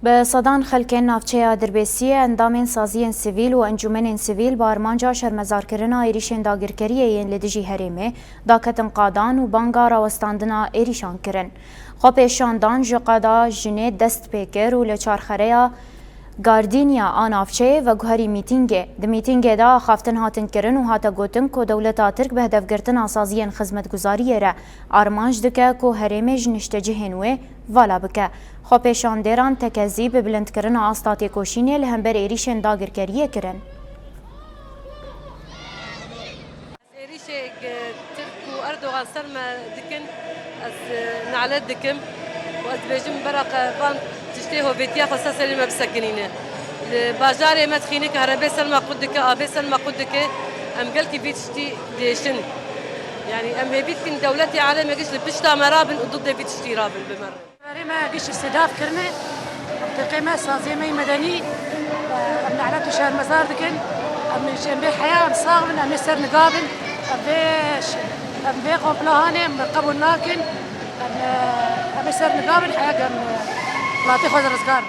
بصدان خلکین نافچه دربیسی اندامین سازین سیویل و انجمن سیویل بارمانجا شرمزارکرنا ایریشن داگرکریه لدیجی هریمه داکتن قادان و بانگا راوستاندنا ایریشان کرن. خو پیشاندان جقادا جنه دست پیکر و لچارخریا گاردینیا آنافچه و گوهری میتینگه. د میتینگه دا خافتن هاتن کرن و هاتا گوتن که دولتا ترک به هدف گرتن آسازین خدمتگزاریه را آرمانج دکه که هریمه جنشت جهنوه والا بکه. خو پیشاندران تکذی به بلند کرن آستاتی کوشینه لهمبر ایریشن داگرکریه کرن. ایریشه ترک و اردوغان سرما دکن از نعلت دکم و از بیجم برق بان تشتيه وفيتيا خاصة سلمة بسكنينة باجاري ما تخيني كهرباء سلمة قدك آباء سلمة قدك أم قلتي بيتشتي ديشن يعني أم بيتكن دولتي عالم يجيش لبشتا مرابن وضد بيتشتي رابن بمرة ما جيش استهداف كرنة تقيمة سازيمة مدني أم نعلت شهر مزار دكن أم شنبه حياة أم صاغن أم نسر نقابن أم بيقوم بلاهانة أم قبل ناكن أم نسر نقابن حياة أم لا تاخذ رزقار